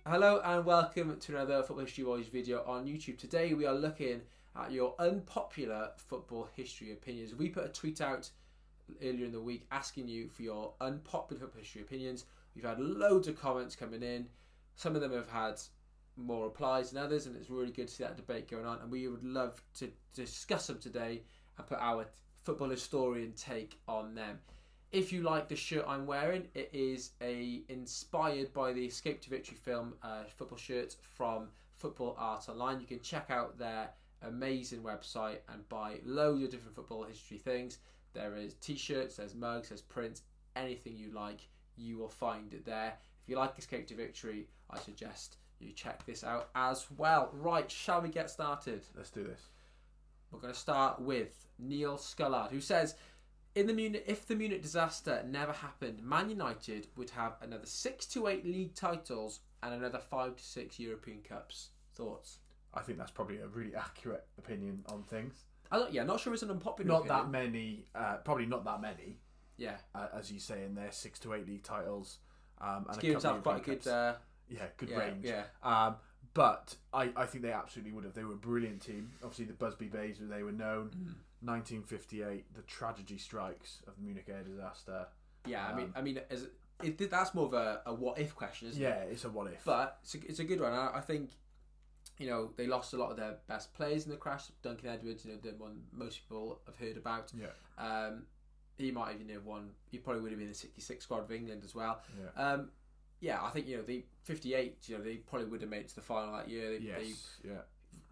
Hello and welcome to another Football History Boys video on YouTube. Today we are looking at your unpopular football history opinions. We put a tweet out earlier in the week asking you for your unpopular football history opinions. We've had loads of comments coming in. Some of them have had more replies than others, and it's really good to see that debate going on, and we would love to discuss them today and put our football historian take on them. If you like the shirt I'm wearing, it is inspired by the Escape to Victory film football shirt from Football Art Online. You can check out their amazing website and buy loads of different football history things. There is t-shirts, there's mugs, there's prints, anything you like, you will find it there. If you like Escape to Victory, I suggest you check this out as well. Right, shall we get started? Let's do this. We're going to start with Neil Scullard, who says, if the Munich disaster never happened, Man United would have another 6 to 8 league titles and another 5 to 6 European Cups. Thoughts? I think that's probably a really accurate opinion on things. Not sure it's an unpopular Not opinion. that many, probably not that many. Yeah. As you say in there, 6 to 8 league titles. And to give himself quite a good... good range. Yeah. But I think they absolutely would have. They were a brilliant team. Obviously, the Busby Bays, they were known. 1958, the tragedy strikes of the Munich air disaster. Yeah, that's more of a what-if question, isn't it? Yeah, it's a what-if. But it's a good one. I think, they lost a lot of their best players in the crash. Duncan Edwards, the one most people have heard about. Yeah. He might have won. He probably would have been in the 66 squad of England as well. Yeah. I think the 58. They probably would have made it to the final that year. At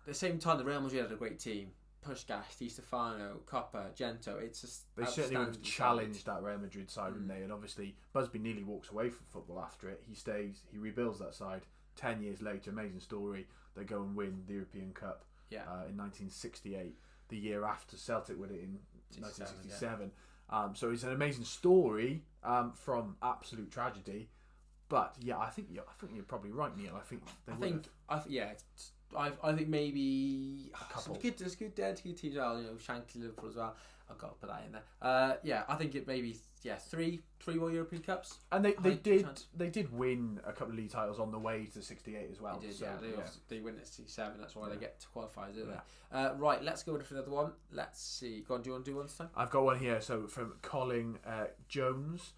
the same time, the Real Madrid had a great team. Puskás, Di Stefano, Coppa, Gento. It's just they certainly would have challenged that Real Madrid side, wouldn't they? And obviously, Busby nearly walks away from football after it. He stays. He rebuilds that side. 10 years later, amazing story. They go and win the European Cup. In 1968, the year after Celtic win it in 1967. Yeah. So it's an amazing story from absolute tragedy. But yeah, I think you're probably right, Neil. I think maybe a couple. There's good teams as well. Shankly, Liverpool as well. I've got to put that in there. I think it maybe three more European Cups. And they did win a couple of league titles on the way to '68 as well. They did, so, they win at '67. That's why they get to qualifiers, don't they? Right, let's go for another one. Let's see. Go on, do you want to do one this time? I've got one here. So from Colin Jones.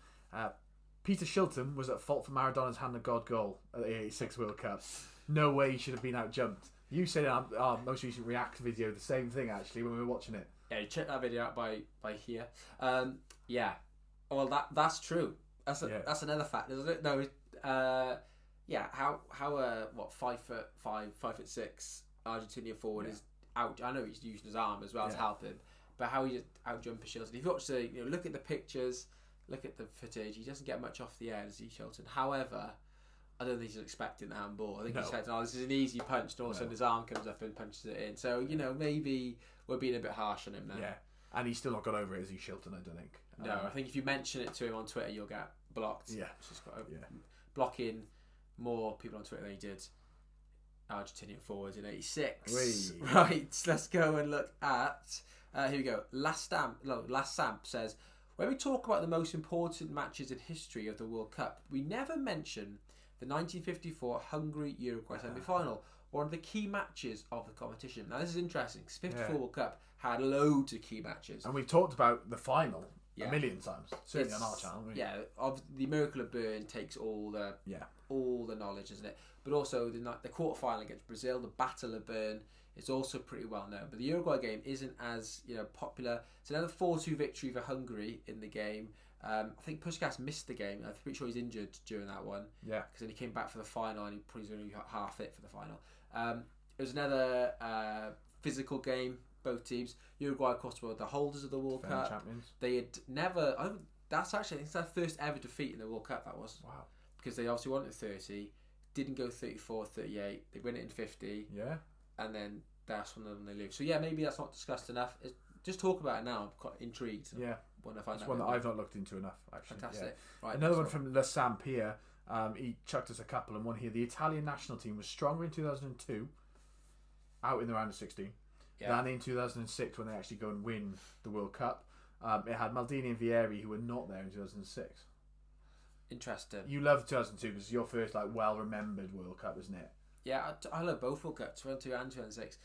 Peter Shilton was at fault for Maradona's hand of God goal at the '86 World Cup. No way he should have been out jumped. You said in our most recent React video the same thing actually when we were watching it. Yeah, you check that video out by here. Well, that's true. That's another fact, isn't it? No. How 5'5", 5'6" Argentinian forward is out. I know he's using his arm as well to help him, but how he just out jumping Shilton. If you watch look at the pictures, look at the footage, he doesn't get much off the air, does he, Shilton? However, I don't think he's expecting the handball. I think he's said, this is an easy punch, and all of a sudden his arm comes up and punches it in. So, maybe we're being a bit harsh on him now. Yeah, and he's still not got over it, is he, Shilton, I don't think. No, I think if you mention it to him on Twitter, you'll get blocked. Yeah. Just got blocking more people on Twitter than he did Argentinian forwards in '86. Right, let's go and look at... here we go. Last Samp says, when we talk about the most important matches in history of the World Cup, we never mention the 1954 Hungary-Uruguay semi-final, one of the key matches of the competition. Now, this is interesting, because 54 World Cup had loads of key matches. And we've talked about the final a million times, certainly on our channel. Yeah, the Miracle of Bern takes all the knowledge, isn't it? But also the quarterfinal against Brazil, the Battle of Bern, is also pretty well known. But the Uruguay game isn't as popular. It's another 4-2 victory for Hungary in the game. I think Puskás missed the game. I'm pretty sure he's injured during that one. Yeah. Because then he came back for the final and he probably was only half fit for the final. It was another physical game, both teams. Uruguay, of course, were the holders of the World Cup. Champions. They had never... I think it's their first ever defeat in the World Cup, that was. Wow. Because they obviously won it 30, didn't go 34, 38. They win it in 50. Yeah. And then that's when they lose. So, maybe that's not discussed enough. Just talk about it now. I'm quite intrigued. Yeah. It's one that I've not looked into enough, actually. Fantastic. Yeah. Right, another one from Le Samp here. He chucked us a couple, and one here. The Italian national team was stronger in 2002, out in the round of 16, than in 2006 when they actually go and win the World Cup. It had Maldini and Vieri, who were not there in 2006. Interesting. You love 2002 because it's your first like well-remembered World Cup, isn't it? Yeah, I love both World Cups, 2002 and 2006.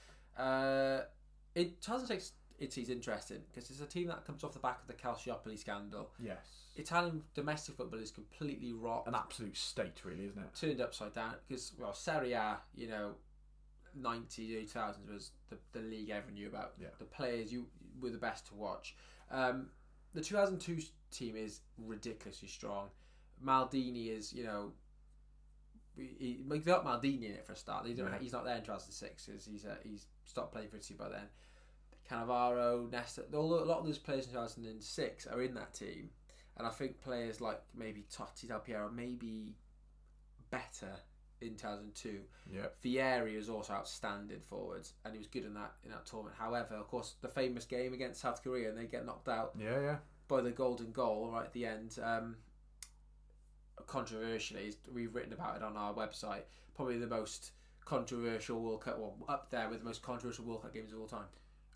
2006, Italy's interesting because it's a team that comes off the back of the Calciopoli scandal. Yes. Italian domestic football is completely rocked. An absolute state, really, isn't it? Turned upside down because, well, Serie A, 90s, 2000s was the league everyone knew about. Yeah. The players you were the best to watch. The 2002 team is ridiculously strong. Maldini is, they got Maldini in it for a start. He's not there in 2006 because he's stopped playing for Italy by then. Cannavaro, Nesta, a lot of those players in 2006 are in that team, and I think players like maybe Totti, Del Piero, maybe better in 2002. Yeah. Vieri was also outstanding forwards, and he was good in that tournament. However, of course, the famous game against South Korea, and they get knocked out. Yeah. By the golden goal right at the end. Controversially, we've written about it on our website. Probably the most controversial World Cup, up there with the most controversial World Cup games of all time.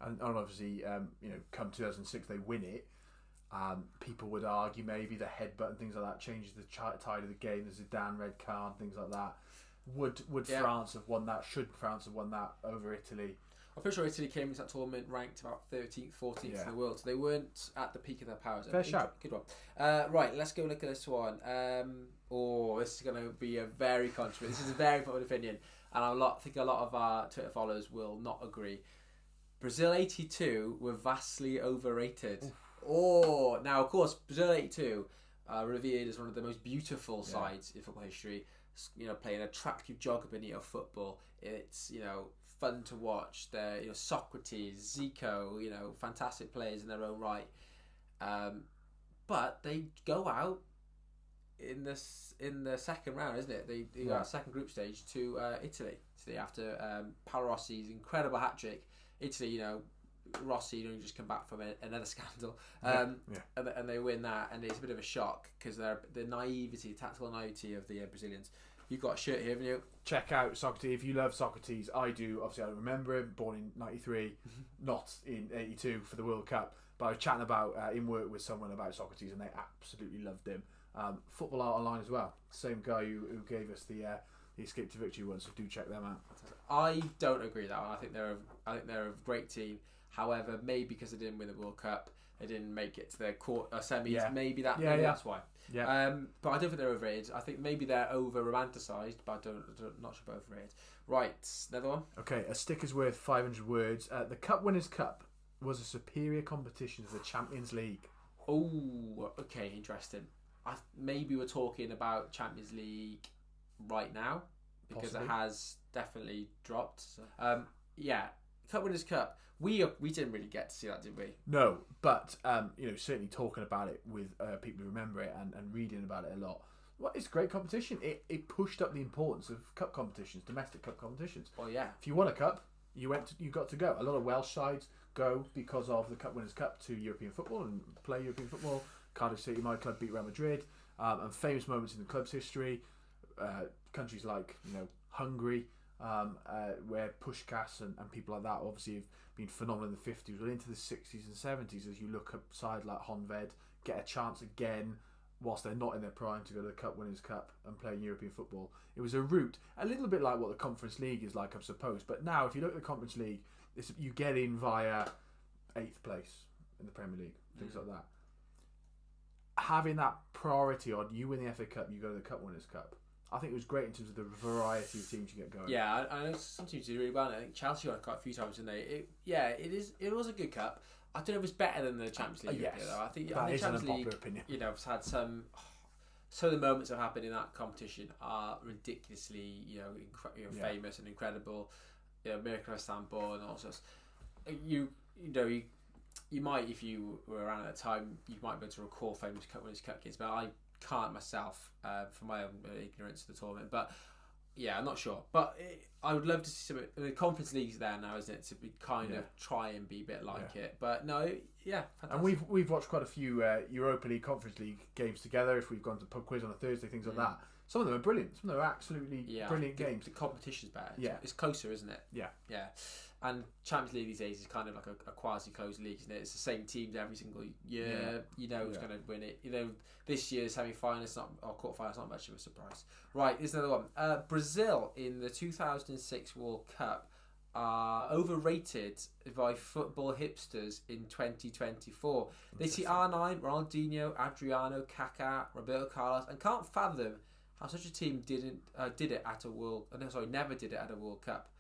And obviously, come 2006, they win it. People would argue maybe the headbutt and things like that changes the tide of the game. There's a Zidane red card, things like that. Would France have won that? Should France have won that over Italy? I'm pretty sure Italy came into that tournament ranked about 13th, 14th in the world, so they weren't at the peak of their powers. Fair shout. Good one. Right, let's go look at this one. This is going to be a very controversial. This is a very popular opinion, and I think a lot of our Twitter followers will not agree. Brazil 82 were vastly overrated. Oof. Now of course Brazil 82 revered as one of the most beautiful sides in football history. Playing attractive Joga Bonito football. It's fun to watch. They're Socrates, Zico, fantastic players in their own right. But they go out in the second round, isn't it? They go out second group stage to Italy. So after Paolo Rossi's incredible hat trick, Italy, Rossi just come back from another scandal, and they win that, and it's a bit of a shock because the tactical naivety of the Brazilians. You've got a shirt here, haven't you? Check out Socrates. If you love Socrates, I do. Obviously, I don't remember him. Born in 93, not in 82 for the World Cup. But I was chatting about in work with someone about Socrates, and they absolutely loved him. Football Art Online as well. Same guy who gave us the Escape to Victory one. So do check them out. I don't agree with that one. I think they're a great team. However, maybe because they didn't win the World Cup, they didn't make it to their semis. Yeah. Maybe that's why. Yeah. But I don't think they're overrated. I think maybe they're over romanticised, but not sure about overrated. Right, another one. Okay, a sticker's worth 500 words. The Cup Winners' Cup was a superior competition to the Champions League. Oh, okay, interesting. Maybe we're talking about Champions League right now because Possibly. It has definitely dropped. So. Cup Winners' Cup. We didn't really get to see that, did we? No, but certainly talking about it with people who remember it and reading about it a lot. Well, it's a great competition. It pushed up the importance of cup competitions, domestic cup competitions. Oh yeah. If you won a cup, you got to go. A lot of Welsh sides go because of the Cup Winners' Cup to European football and play European football. Cardiff City, my club, beat Real Madrid, and famous moments in the club's history. Countries like Hungary. Where Puskás and people like that obviously have been phenomenal in the 50s, but into the 60s and 70s, as you look at side like Honved get a chance again whilst they're not in their prime to go to the Cup Winners' Cup and play European football. It was a route, a little bit like what the Conference League is like, I suppose, but now if you look at the Conference League, you get in via 8th place in the Premier League, things like that. Having that priority on you win the FA Cup, you go to the Cup Winners' Cup. I think it was great in terms of the variety of teams you get going. Yeah, I know some teams do really well. I think Chelsea won it quite a few times, didn't they? It was a good cup. I don't know if it's better than the Champions League. Yes, though. I think that is Champions an unpopular League, opinion. It's had some of the moments that have happened in that competition are ridiculously, famous and incredible. Miracle of Istanbul and all sorts. You might, if you were around at the time, you might be able to recall famous Cup Winners' Cup games, but I can't myself for my own ignorance of the tournament. But I'm not sure. But I would love to see some. The Conference League's there now, isn't it? To be kind of try and be a bit like it. But no, fantastic. And we've watched quite a few Europa League, Conference League games together. If we've gone to pub quiz on a Thursday, things like that. Some of them are brilliant. Some of them are absolutely brilliant games. The competition's better. Yeah. It's closer, isn't it? Yeah. Yeah. And Champions League these days is kind of like a quasi-closed league, isn't it? It's the same teams every single year. You know who's going to win it. You know, this year's semi-final or quarter-final is not much of a surprise. Right, here's another one. Brazil in the 2006 World Cup are overrated by football hipsters in 2024. They see R9, Ronaldinho, Adriano, Kaká, Roberto Carlos, and can't fathom how such a team never did it at a World Cup.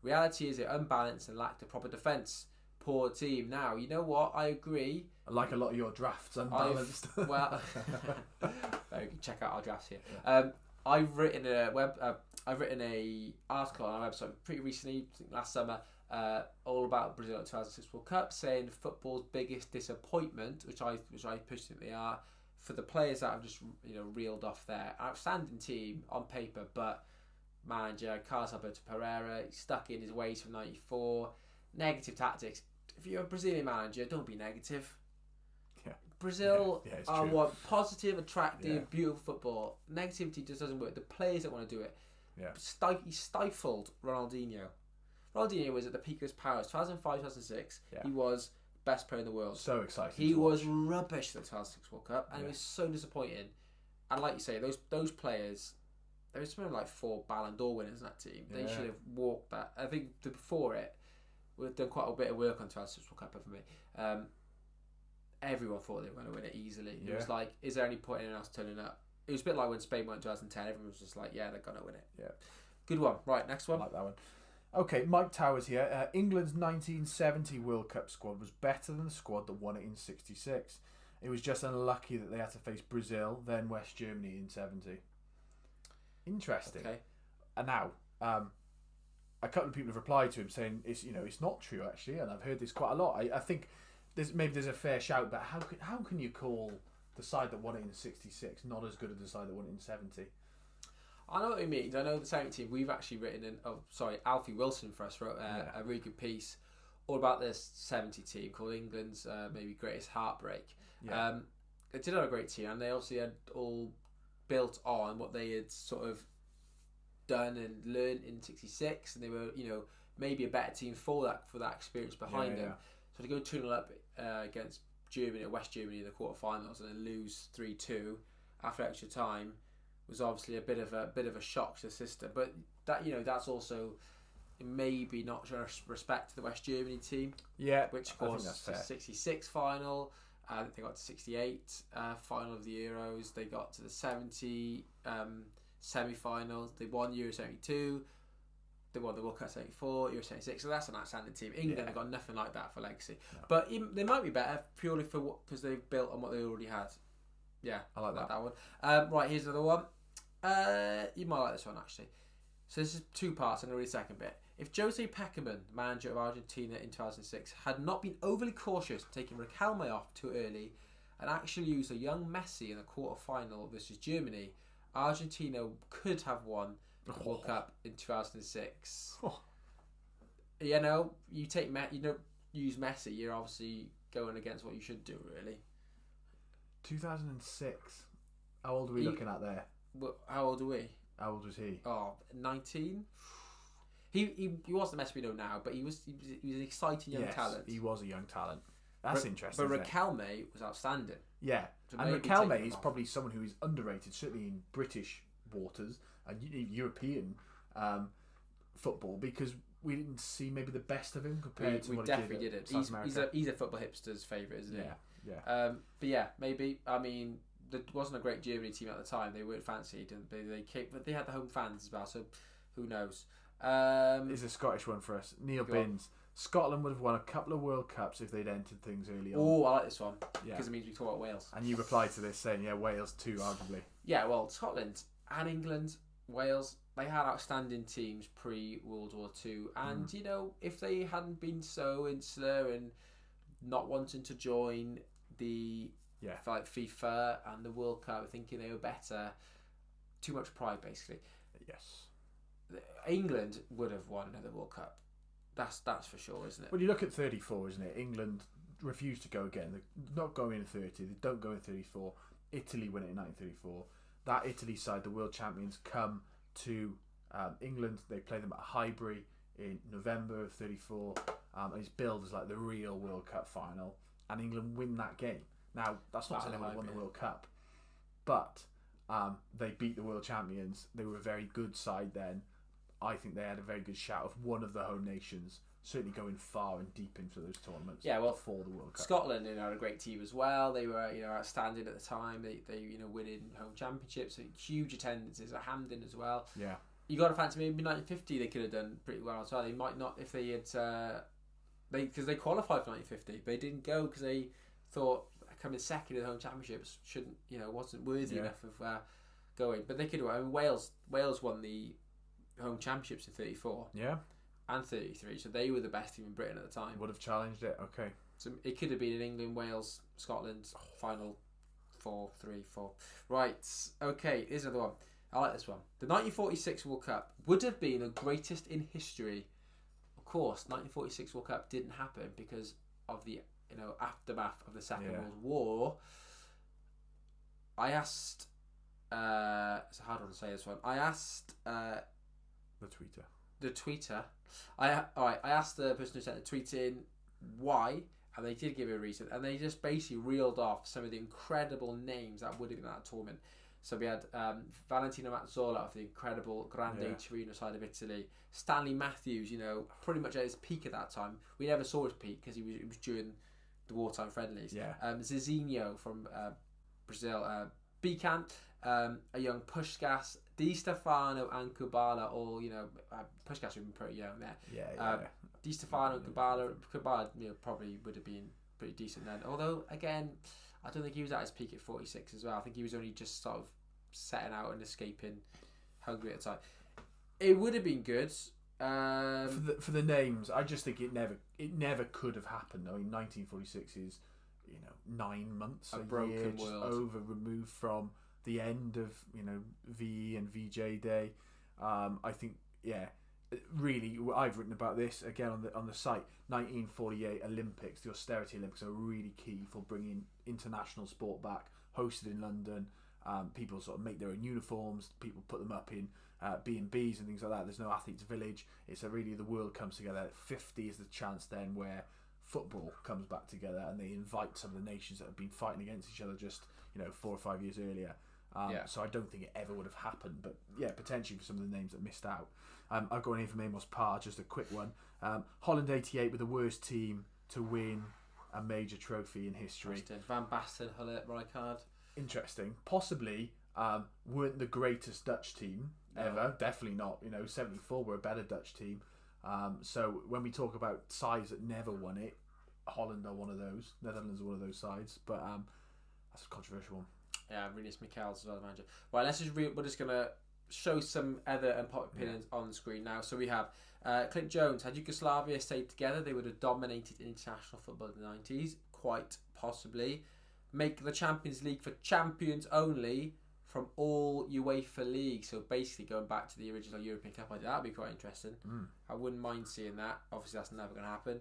Reality is it unbalanced and lacked a proper defence. Poor team. Now, you know what? I agree. I like a lot of your drafts unbalanced. Well, you can check out our drafts here. Yeah. I've written a article on our website pretty recently, I think last summer, all about Brazil at 2006 World Cup, saying football's biggest disappointment, which I personally are, for the players that I've just reeled off there. Outstanding team on paper, but manager Carlos Alberto Pereira, he's stuck in his ways from '94. Negative tactics. If you're a Brazilian manager, don't be negative. Yeah. Brazil want positive, attractive, beautiful football. Negativity just doesn't work. The players that want to do it. Yeah. He stifled Ronaldinho. Ronaldinho was at the peak of his powers. 2005, 2006. Yeah. He was best player in the world. So exciting. He was rubbish at the 2006 World Cup, and it was so disappointing. And like you say, those players. There was something like 4 Ballon d'Or winners in that team. They should have walked that. I think before it, we've done quite a bit of work on 2006 World Cup for me. Everyone thought they were going to win it easily. It was like, is there any point in anyone else turning up? It was a bit like when Spain won in 2010. Everyone was just like, yeah, they're going to win it. Yeah. Good one. Right, next one. I like that one. Okay, Mike Towers here. England's 1970 World Cup squad was better than the squad that won it in 66. It was just unlucky that they had to face Brazil, then West Germany in 70. Interesting. Okay. And now, a couple of people have replied to him saying it's not true actually, and I've heard this quite a lot. I think there's a fair shout, but how can you call the side that won it in 66 not as good as the side that won it in 70? I know what you mean. I know the 70 team. We've actually written Alfie Wilson for us wrote a really good piece all about this 70 team called England's maybe greatest heartbreak. Yeah. They did have a great team, and they obviously had all built on what they had sort of done and learned in 66, and they were maybe a better team for that experience behind them. So to go 2-0 up against Germany or West Germany in the quarterfinals and then lose 3-2 after extra time was obviously a bit of a shock to the system. But that that's also maybe not showing respect to the West Germany team. Yeah, which of course the 66 final. They got to 68 final of the Euros. They got to the 70 semi-finals. They won Euro 72. They won the World Cup 74, Euro 76. So that's an outstanding team. England have got nothing like that for legacy. No. But they might be better purely because they've built on what they already had. Yeah, I like that one. Right, here's another one. You might like this one actually. So this is 2 parts. I'm going to read the second bit. If Jose Pekerman, manager of Argentina in 2006, had not been overly cautious taking Riquelme off too early and actually used a young Messi in the quarter-final versus Germany, Argentina could have won the World Cup in 2006. You take you don't use Messi, you're obviously going against what you should do, really. 2006. How old are we looking at there? How old are we? How old was he? 19. He wasn't the Messi we know now, but he was an exciting young talent. He was a young talent. That's interesting. But Riquelme was outstanding. Yeah, so and Riquelme is probably someone who is underrated, certainly in British waters and European football, because we didn't see maybe the best of him compared to what he did. We definitely didn't. He's a football hipster's favourite, isn't he? Yeah. But yeah, maybe. I mean, there wasn't a great Germany team at the time. They weren't fancied, and but they had the home fans as well. So who knows? It's a Scottish one for us. Neil Binns. Scotland would have won a couple of World Cups if they'd entered things early on. Oh, I like this one because it means we talk about Wales. And you replied to this saying, Wales too, arguably. Yeah, well, Scotland and England, Wales, they had outstanding teams pre-World War II. And, if they hadn't been so insular and not wanting to join the FIFA and the World Cup, thinking they were better, too much pride, basically. Yes. England would have won another World Cup. That's for sure, isn't it? Well, you look at 34, isn't it? England refused to go again. They're not going in 30. They don't go in 34. Italy win it in 1934. that Italy side, the world champions, come to England. They play them at Highbury in November of 34, and it's billed as like the real World Cup final, and England win that game. Now, that's not saying they would have won the World Cup, but they beat the world champions. They were a very good side then. I think they had a very good shout of one of the home nations, certainly going far and deep into those tournaments. Yeah, well, before the World Cup. Scotland, had a great team as well. They were, outstanding at the time. They winning home championships, huge attendances at Hampden as well. Yeah, you got to fancy maybe 1950 they could have done pretty well as well. They might not if they had because they qualified for 1950, but they didn't go because they thought coming second in the home championships wasn't worthy enough of going. But they could have. I mean, Wales won the home championships in 34. Yeah. And 33, so they were the best team in Britain at the time. Would have challenged it, okay. So it could have been an England, Wales, Scotland final 4-3-4. Right, okay, here's another one. I like this one. The 1946 World Cup would have been the greatest in history. Of course, 1946 World Cup didn't happen because of the aftermath of the Second World War. I asked, it's a hard one to say this one. I asked the tweeter. I asked the person who sent the tweet in why, and they did give a reason, and they just basically reeled off some of the incredible names that would have been at that tournament. So we had Valentino Mazzola of the incredible Grande Torino side of Italy, Stanley Matthews, pretty much at his peak at that time. We never saw his peak because it was during the wartime friendlies. Zizinho from Brazil, Bekan, a young Puskás, Di Stefano and Kubala, all Puskás would have been pretty young there. Di Stefano and Kubala probably would have been pretty decent then. Although again, I don't think he was at his peak at 46 as well. I think he was only just sort of setting out and escaping Hungary at the time. It would have been good. For the names, I just think it never could have happened. I mean, 1946 is 9 months, a broken world, over removed from the end of VE and VJ Day. I think really I've written about this again on the site. 1948 Olympics, the austerity Olympics, are really key for bringing international sport back. Hosted in London, people sort of make their own uniforms. People put them up in B&Bs and things like that. There's no athletes' village. It's really the world comes together. 50 is the chance then where football comes back together, and they invite some of the nations that have been fighting against each other just 4 or 5 years earlier. So I don't think it ever would have happened, but potentially for some of the names that missed out. I've got one here from Amos Parr, just a quick one. Holland 88 were the worst team to win a major trophy in history. Van Basten, Gullit, Rijkaard. Interesting. Possibly weren't the greatest Dutch team ever. Definitely not. 74 were a better Dutch team. So when we talk about sides that never won it, Holland are one of those. Netherlands are one of those sides. But that's a controversial one. Yeah, Rinus Michels is the manager. Right, we're just going to show some other unpopular opinions on the screen now. So we have Clint Jones. Had Yugoslavia stayed together, they would have dominated international football in the 90s. Quite possibly. Make the Champions League for champions only from all UEFA leagues. So basically going back to the original European Cup idea. That would be quite interesting. I wouldn't mind seeing that. Obviously, that's never going to happen.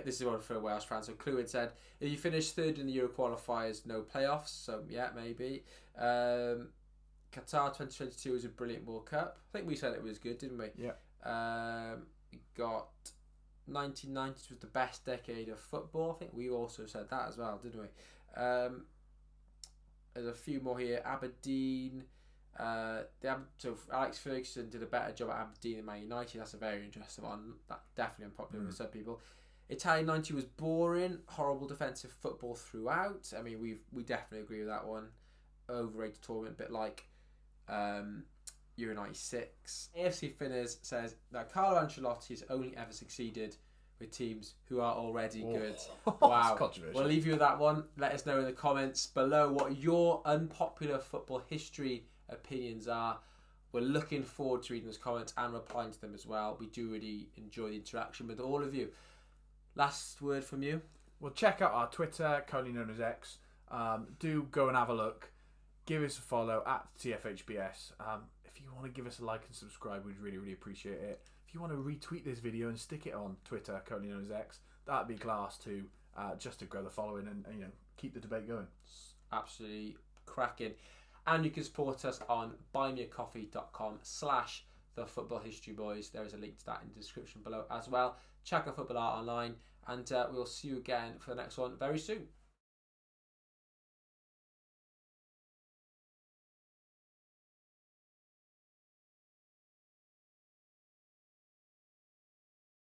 This is one for a Welsh fan. So Clewin said, if you finish third in the Euro qualifiers, no playoffs. So yeah, maybe. Qatar 2022 was a brilliant World Cup. I think we said it was good, didn't we? Yeah. We got 1990s was the best decade of football. I think we also said that as well, didn't we? There's a few more here. Aberdeen. So Alex Ferguson did a better job at Aberdeen than Man United. That's a very interesting one. That definitely unpopular with some people. Italian 90 was boring, horrible defensive football throughout. I mean, we definitely agree with that one. Overrated tournament, a bit like Euro 96. AFC Finners says that Carlo Ancelotti has only ever succeeded with teams who are already good. Wow. We'll leave you with that one. Let us know in the comments below what your unpopular football history opinions are. We're looking forward to reading those comments and replying to them as well. We do really enjoy the interaction with all of you. Last word from you? Well, check out our Twitter, currently known as X. Do go and have a look. Give us a follow at TFHBS. If you want to give us a like and subscribe, we'd really, really appreciate it. If you want to retweet this video and stick it on Twitter, currently known as X, that'd be class too, just to grow the following and keep the debate going. Absolutely cracking. And you can support us on buymeacoffee.com/thefootballhistoryboys. There is a link to that in the description below as well. Check out Football Art online, and we'll see you again for the next one very soon.